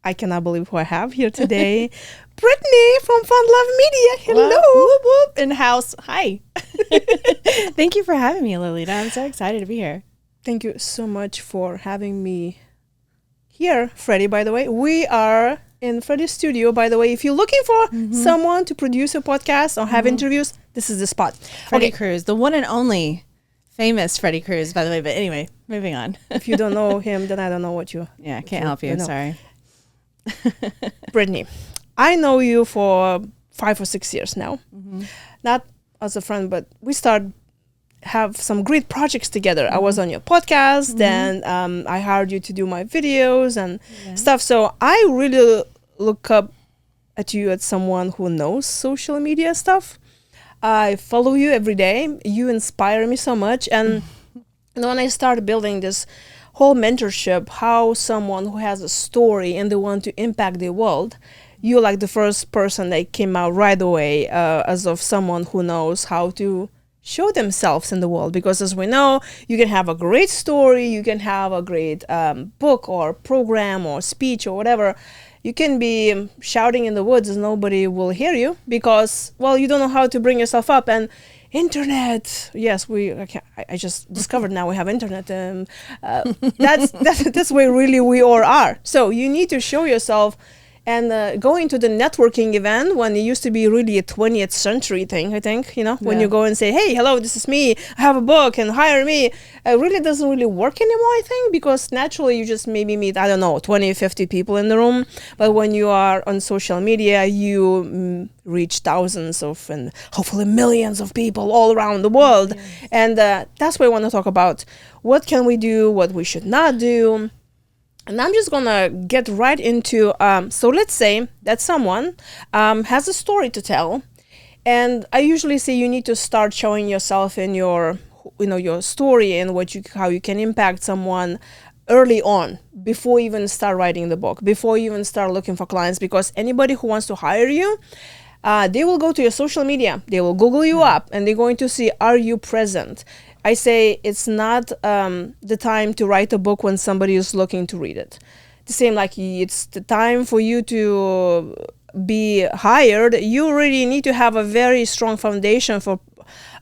I cannot believe who I have here today. Britney from Fun Love Media. Hello. Whoop, whoop, in house. Hi. Thank you for having me, Lolita. I'm so excited to be here. Thank you so much for having me here, Freddie, by the way. We are in Freddie's studio, by the way. If you're looking for someone to produce a podcast or have interviews, this is the spot. Freddie Cruz, the one and only famous Freddie Cruz, by the way. But anyway, moving on. If you don't know him, then I don't know what you... Yeah, I can't help you. Sorry. Brittany, I know you for 5 or 6 years now. Not as a friend, but we have some great projects together. I was on your podcast, and I hired you to do my videos and stuff. So I really look up at you as someone who knows social media stuff. I follow you every day. You inspire me so much. And when I started building this whole mentorship, how someone who has a story and they want to impact the world, you're like the first person that came out right away as of someone who knows how to show themselves in the world. Because as we know, you can have a great story, you can have a great book or program or speech or whatever. You can be shouting in the woods and nobody will hear you because, well, you don't know how to bring yourself up. And internet, yes, I just discovered now we have internet. That's where really we all are. So you need to show yourself. And going to the networking event when it used to be really a 20th century thing, I think, when you go and say, hey, hello, this is me, I have a book and hire me, it really doesn't really work anymore, I think, because naturally you just maybe meet, 20, 50 people in the room. But when you are on social media, you reach thousands of and hopefully millions of people all around the world. Yes. And that's what I want to talk about. What can we do, what we should not do. And I'm just going to get right into, so let's say that someone has a story to tell. And I usually say you need to start showing yourself in your story and how you can impact someone early on, before you even start writing the book, before you even start looking for clients. Because anybody who wants to hire you, they will go to your social media, they will Google you up, and they're going to see, are you present? I say it's not the time to write a book when somebody is looking to read it. The same like it's the time for you to be hired. You already need to have a very strong foundation for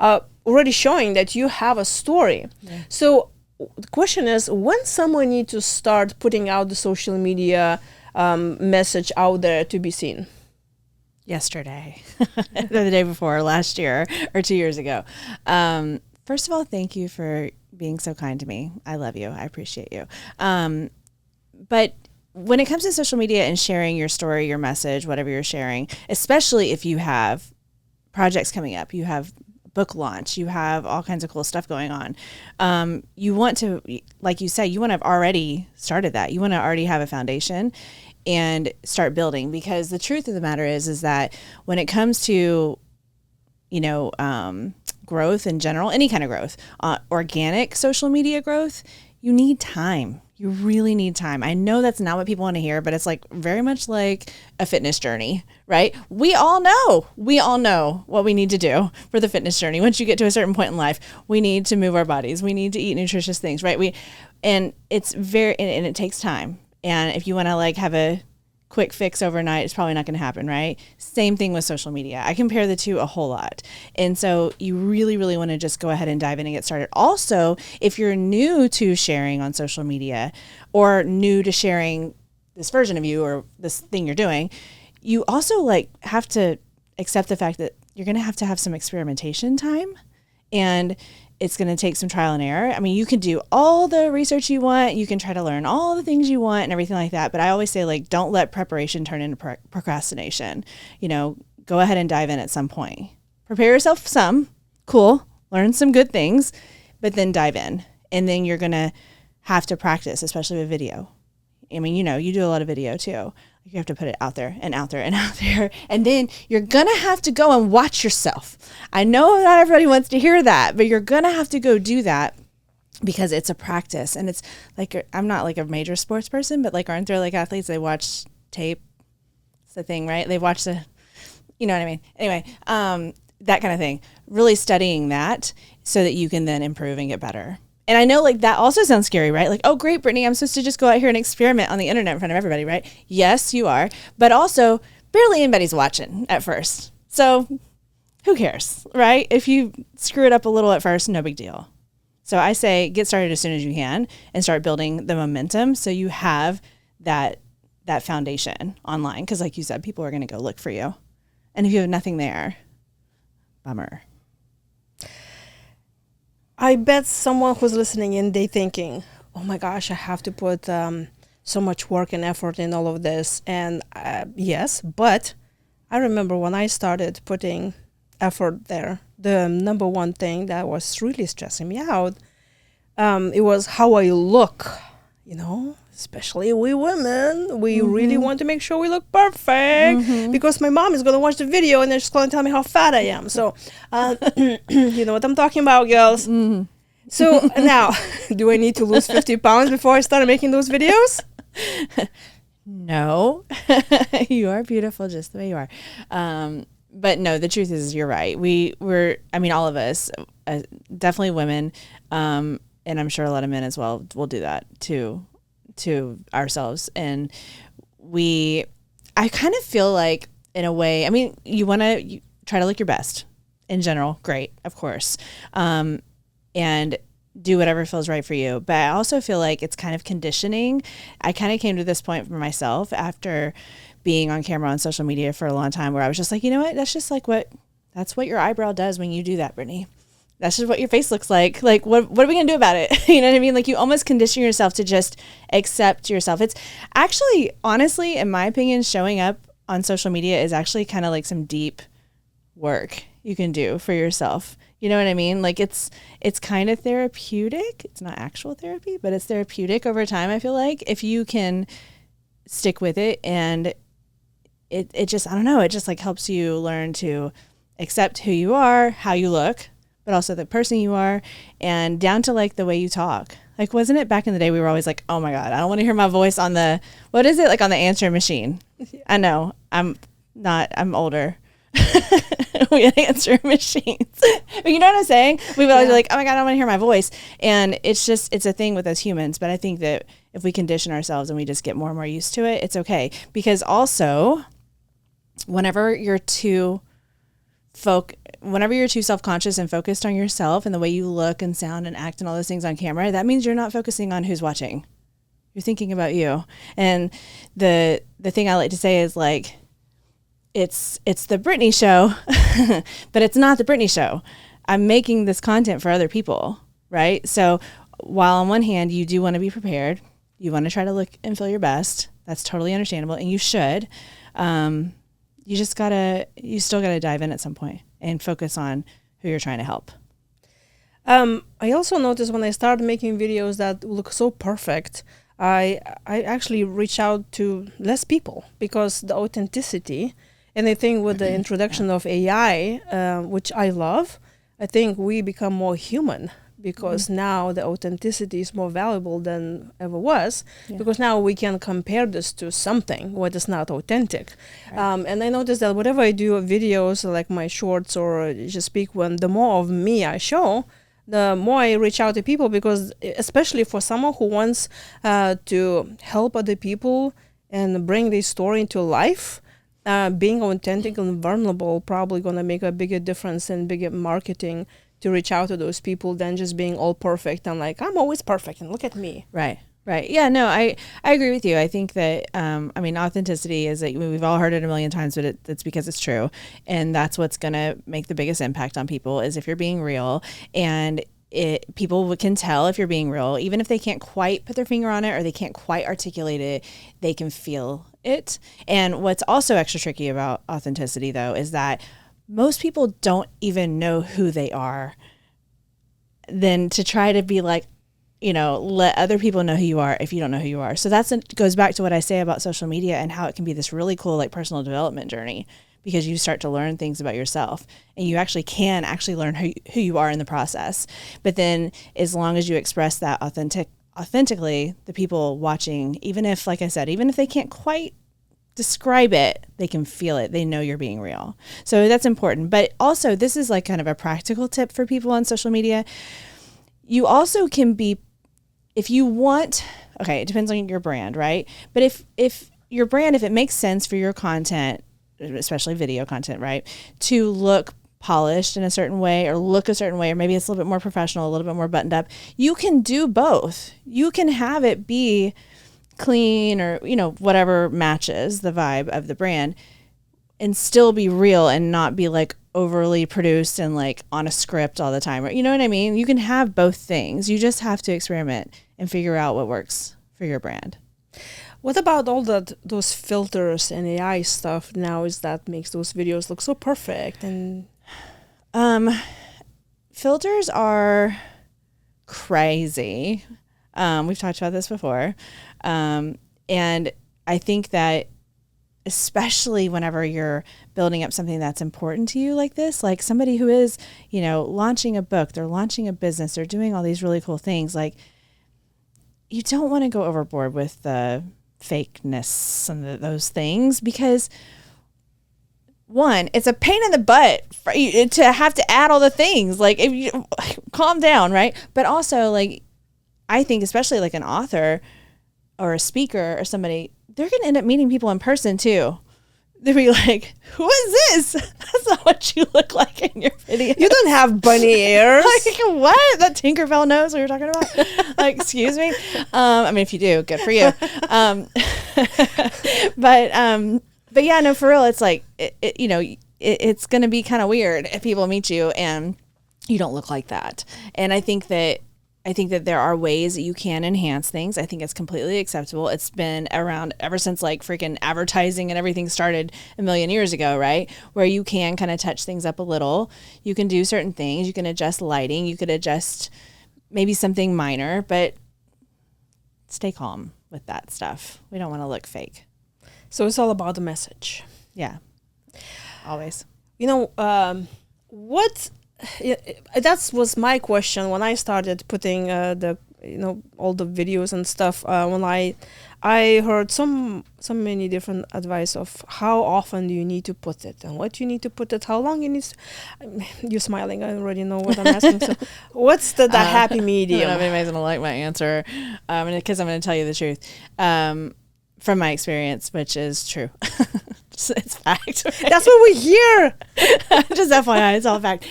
already showing that you have a story. Yeah. So the question is, when someone needs to start putting out the social media message out there to be seen? Yesterday, the day before, last year, or 2 years ago. First of all, thank you for being so kind to me. I love you. I appreciate you. But when it comes to social media and sharing your story, your message, whatever you're sharing, especially if you have projects coming up, you have book launch, you have all kinds of cool stuff going on. You want to, like you say, you want to have already started that. You want to already have a foundation and start building, because the truth of the matter is that when it comes to, growth in general, any kind of growth, organic social media growth, you need time. You really need time. I know that's not what people want to hear, but it's like very much like a fitness journey, right? We all know what we need to do for the fitness journey. Once you get to a certain point in life, we need to move our bodies. We need to eat nutritious things, right? And it's and it takes time. And if you want to have a quick fix overnight, it's probably not going to happen, right? Same thing with social media. I compare the two a whole lot. And so you really, really want to just go ahead and dive in and get started. Also, if you're new to sharing on social media or new to sharing this version of you or this thing you're doing, you also have to accept the fact that you're going to have some experimentation time, and it's going to take some trial and error. I mean, you can do all the research you want. You can try to learn all the things you want and everything like that. But I always say, don't let preparation turn into procrastination. Go ahead and dive in at some point. Prepare yourself some. Cool. Learn some good things. But then dive in. And then you're going to have to practice, especially with video. I mean, you do a lot of video too. You have to put it out there and out there and out there. And then you're going to have to go and watch yourself. I know not everybody wants to hear that, but you're going to have to go do that because it's a practice. And it's I'm not a major sports person, but aren't there athletes, they watch tape? It's the thing, right? They watch you know what I mean? Anyway, that kind of thing. Really studying that so that you can then improve and get better. And I know like that also sounds scary, right? Like, oh, great, Brittany, I'm supposed to just go out here and experiment on the internet in front of everybody, right? Yes, you are. But also, barely anybody's watching at first. So who cares, right? If you screw it up a little at first, no big deal. So I say get started as soon as you can and start building the momentum so you have that foundation online. Because like you said, people are going to go look for you. And if you have nothing there, bummer. I bet someone who's listening in, they thinking, oh my gosh, I have to put so much work and effort in all of this. And yes, but I remember when I started putting effort there, the number one thing that was really stressing me out, it was how I look, especially we women, we really want to make sure we look perfect because my mom is going to watch the video and then she's going to tell me how fat I am. So, you know what I'm talking about, girls. So now, do I need to lose 50 pounds before I start making those videos? No, you are beautiful just the way you are. But no, the truth is you're right. All of us, definitely women, and I'm sure a lot of men as well will do that to ourselves. And I kind of feel like in a way, you try to look your best in general. Great. Of course. And do whatever feels right for you. But I also feel like it's kind of conditioning. I kind of came to this point for myself after being on camera on social media for a long time where I was just like, you know what? That's just like that's what your eyebrow does when you do that, Brittany. That's just what your face looks like. Like, what are we going to do about it? You know what I mean? Like, you almost condition yourself to just accept yourself. It's actually, honestly, in my opinion, showing up on social media is actually kind of like some deep work you can do for yourself. You know what I mean? Like, it's kind of therapeutic. It's not actual therapy, but it's therapeutic over time, I feel like, if you can stick with it. And it just, I don't know, it just like helps you learn to accept who you are, how you look, but also the person you are, and down to like the way you talk. Like, wasn't it back in the day we were always like, oh my God, I don't want to hear my voice on the, what is it? Like on the answering machine. I know, I'm older. We had answering machines. But you know what I'm saying? We would always be like, oh my God, I don't want to hear my voice. And it's a thing with us humans. But I think that if we condition ourselves and we just get more and more used to it, it's okay. Because also, whenever you're too self-conscious and focused on yourself and the way you look and sound and act and all those things on camera, that means you're not focusing on who's watching. You're thinking about you. And the thing I like to say is like, it's the Britney show, but it's not the Britney show. I'm making this content for other people, right? So while on one hand, you do want to be prepared, you want to try to look and feel your best. That's totally understandable. And you should, you still gotta dive in at some point and focus on who you're trying to help. I also noticed when I started making videos that look so perfect, I actually reach out to less people because the authenticity. And I think with the introduction of AI, which I love, I think we become more human because now the authenticity is more valuable than ever was because now we can compare this to something what is not authentic. Right. And I noticed that whatever I do videos like my shorts or just speak when, the more of me I show, the more I reach out to people because especially for someone who wants to help other people and bring this story into life, being authentic and vulnerable probably going to make a bigger difference in bigger marketing to reach out to those people than just being all perfect and like, I'm always perfect and look at me. Right. Yeah, no, I agree with you. I think that, authenticity is, we've all heard it a million times, but it's because it's true. And that's what's going to make the biggest impact on people is if you're being real. And people can tell if you're being real, even if they can't quite put their finger on it or they can't quite articulate it, they can feel it. And what's also extra tricky about authenticity, though, is that most people don't even know who they are. Then to try to be like, let other people know who you are if you don't know who you are. So goes back to what I say about social media and how it can be this really cool like personal development journey because you start to learn things about yourself and you can learn who you are in the process. But then as long as you express that authentically, the people watching, even if, like I said, even if they can't quite describe it, they can feel it. They know you're being real. So that's important. But also this is like kind of a practical tip for people on social media. You also can be, if you want, okay, it depends on your brand, right? But if your brand, if it makes sense for your content, especially video content, right, to look polished in a certain way or look a certain way, or maybe it's a little bit more professional, a little bit more buttoned up, you can do both. You can have it be clean or, you know, whatever matches the vibe of the brand and still be real and not be like overly produced and like on a script all the time. You know what I mean? You can have both things. You just have to experiment and figure out what works for your brand. What about all those filters and AI stuff now is that makes those videos look so perfect? And filters are crazy. We've talked about this before. And I think that especially whenever you're building up something that's important to you like this, like somebody who is, you know, launching a book, they're launching a business, they're doing all these really cool things. Like, you don't want to go overboard with the fakeness and those things, because one, it's a pain in the butt for you to have to add all the things. Like, if you calm down, right? But also, like, I think especially like an author or a speaker or somebody, they're going to end up meeting people in person too. They'll be like, who is this? That's not what you look like in your video. You don't have bunny ears. Like, what? That Tinkerbell knows what you're talking about? Like, excuse me? I mean, if you do, good for you. But yeah, no, for real, it's like, it's going to be kind of weird if people meet you and you don't look like that. And I think that there are ways that you can enhance things. I think it's completely acceptable. It's been around ever since like freaking advertising and everything started a million years ago, right? Where you can kind of touch things up a little. You can do certain things. You can adjust lighting. You could adjust maybe something minor, but stay calm with that stuff. We don't want to look fake. So it's all about the message. Yeah, always. You know, that was my question when I started putting all the videos and stuff. When I heard so many different advice of how often do you need to put it and what you need to put it, how long you need. You're smiling. I already know what I'm asking. So, what's the happy medium? I don't know if anybody's gonna like my answer, because I'm gonna tell you the truth from my experience, which is true. It's fact. That's what we hear. Just FYI, it's all fact.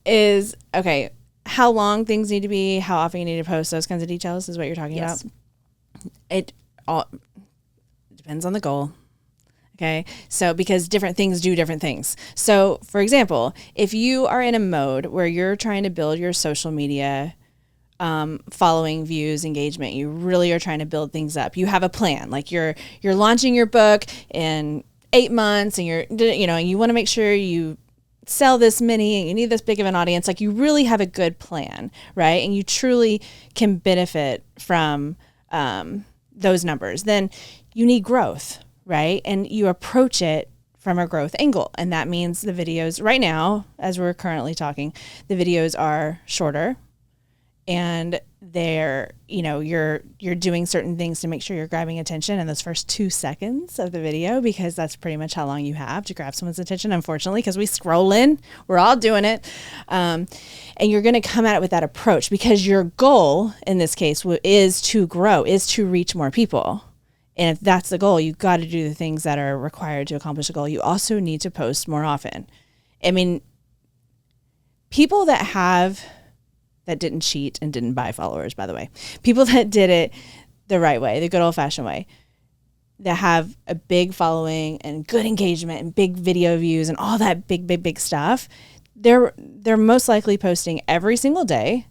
Is okay. How long things need to be, how often you need to post, those kinds of details is what you're talking about. It all depends on the goal. Okay. So, because different things do different things. So, for example, if you are in a mode where you're trying to build your social media following, views, engagement, you really are trying to build things up. You have a plan, like you're launching your book in 8 months, and you want to make sure you sell this many and you need this big of an audience. Like, you really have a good plan, right? And you truly can benefit from those numbers. Then you need growth, right? And you approach it from a growth angle. And that means the videos right now, as we're currently talking, the videos are shorter. And they're, you're doing certain things to make sure you're grabbing attention in those first 2 seconds of the video, because that's pretty much how long you have to grab someone's attention, unfortunately, because we scroll in. We're all doing it. And you're going to come at it with that approach, because your goal in this case is to grow, is to reach more people. And if that's the goal, you've got to do the things that are required to accomplish the goal. You also need to post more often. I mean, people that didn't cheat and didn't buy followers, by the way. People that did it the right way, the good old-fashioned way, that have a big following and good engagement and big video views and all that big stuff, they're most likely posting every single day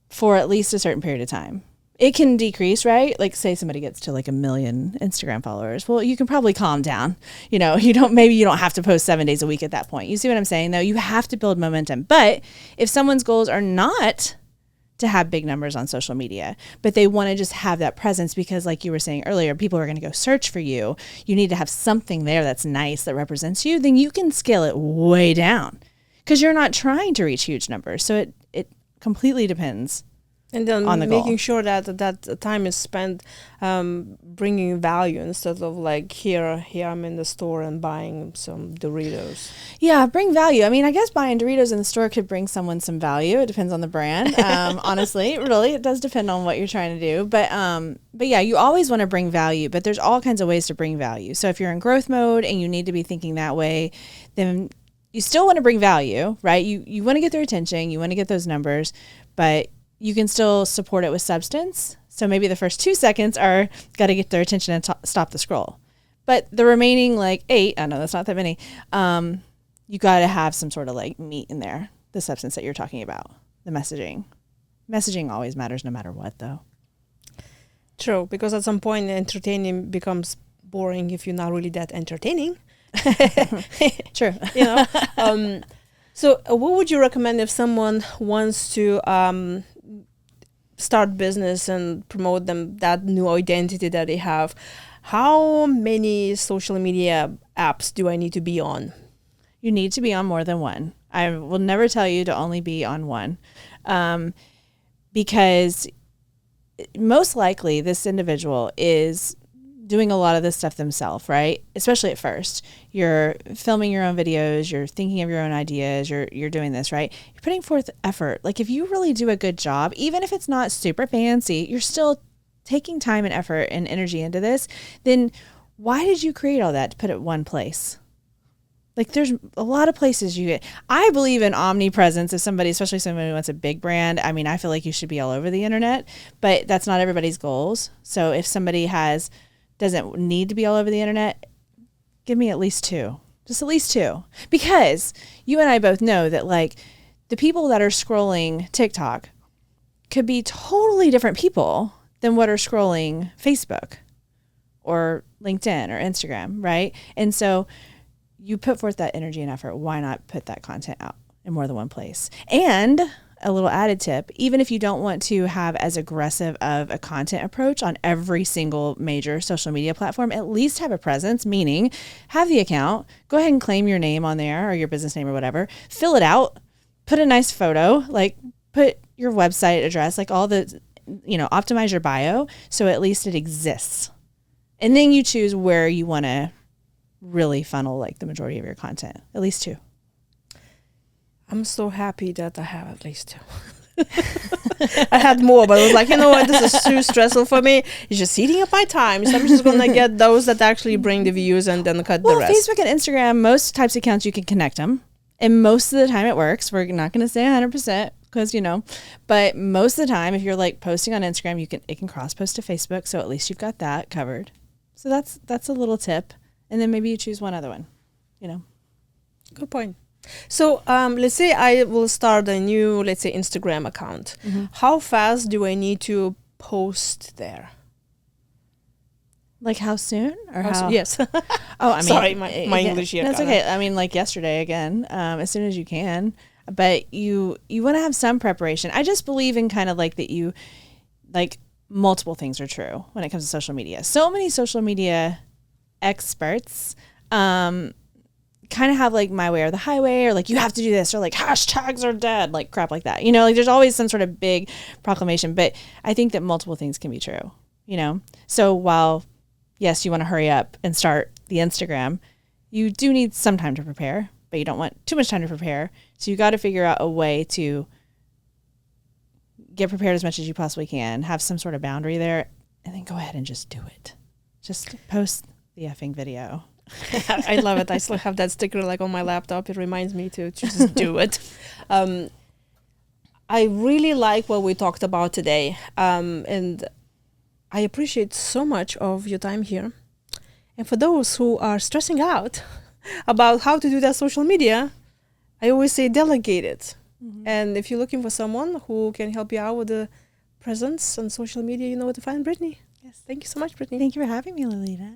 for at least a certain period of time. It can decrease, right? Like, say somebody gets to like 1 million Instagram followers. Well, you can probably calm down. You don't have to post 7 days a week at that point. You see what I'm saying, though? You have to build momentum. But if someone's goals are not to have big numbers on social media, but they want to just have that presence, because like you were saying earlier, people are going to go search for you. You need to have something there that's nice, that represents you. Then you can scale it way down, because you're not trying to reach huge numbers. So it completely depends And then on the making goal. sure that time is spent bringing value instead of like here I'm in the store and buying some Doritos. Yeah, bring value. I mean, I guess buying Doritos in the store could bring someone some value. It depends on the brand. Honestly, really, it does depend on what you're trying to do. But yeah, you always want to bring value, but there's all kinds of ways to bring value. So if you're in growth mode and you need to be thinking that way, then you still want to bring value, right? You want to get their attention, you want to get those numbers, but you can still support it with substance. So maybe the first 2 seconds are got to get their attention and stop the scroll. But the remaining like 8, I know that's not that many, you got to have some sort of like meat in there, the substance that you're talking about, the messaging. Messaging always matters no matter what, though. True, because at some point entertaining becomes boring if you're not really that entertaining. True. You know. So what would you recommend if someone wants to start business and promote that new identity that they have? How many social media apps do I need to be on? You need to be on more than one. I will never tell you to only be on one, because most likely this individual is doing a lot of this stuff themselves, right? Especially at first. You're filming your own videos, you're thinking of your own ideas, you're doing this, right? You're putting forth effort. Like if you really do a good job, even if it's not super fancy, you're still taking time and effort and energy into this, then why did you create all that to put it one place? Like there's a lot of places you get. I believe in omnipresence. If somebody, especially somebody who wants a big brand, I mean, I feel like you should be all over the internet, but that's not everybody's goals. So if somebody doesn't need to be all over the internet, give me at least 2. Just at least 2. Because you and I both know that like the people that are scrolling TikTok could be totally different people than what are scrolling Facebook or LinkedIn or Instagram, right? And so you put forth that energy and effort. Why not put that content out in more than one place? And a little added tip, even if you don't want to have as aggressive of a content approach on every single major social media platform, at least have a presence, meaning have the account, go ahead and claim your name on there or your business name or whatever, fill it out, put a nice photo, like put your website address, like all the, optimize your bio so at least it exists. And then you choose where you want to really funnel like the majority of your content, at least 2. I'm so happy that I have at least 2. I had more, but I was like, you know what, this is too stressful for me. It's just eating up my time. So I'm just going to get those that actually bring the views and then cut the rest. Facebook and Instagram, most types of accounts you can connect them. And most of the time it works. We're not going to say 100% because, but most of the time if you're like posting on Instagram, it can cross post to Facebook. So at least you've got that covered. So that's a little tip. And then maybe you choose one other one, Good point. So let's say I will start a new, Instagram account. Mm-hmm. How fast do I need to post there? Like how soon? Or how? Yes. Oh, I mean. Sorry, my English here. That's okay. I mean, like yesterday again, as soon as you can. But you want to have some preparation. I just believe in kind of like that you, like multiple things are true when it comes to social media. So many social media experts kind of have like my way or the highway, or like you have to do this, or like hashtags are dead, like crap like that. Like there's always some sort of big proclamation, but I think that multiple things can be true, So while, yes, you want to hurry up and start the Instagram, you do need some time to prepare, but you don't want too much time to prepare. So you got to figure out a way to get prepared as much as you possibly can, have some sort of boundary there, and then go ahead and just do it. Just post the effing video. I love it. I still have that sticker like on my laptop. It reminds me to just do it. I really like what we talked about today. And I appreciate so much of your time here. And for those who are stressing out about how to do that social media, I always say delegate it. Mm-hmm. And if you're looking for someone who can help you out with the presence on social media, you know where to find Britney. Yes. Thank you so much, Britney. Thank you for having me, Lolita.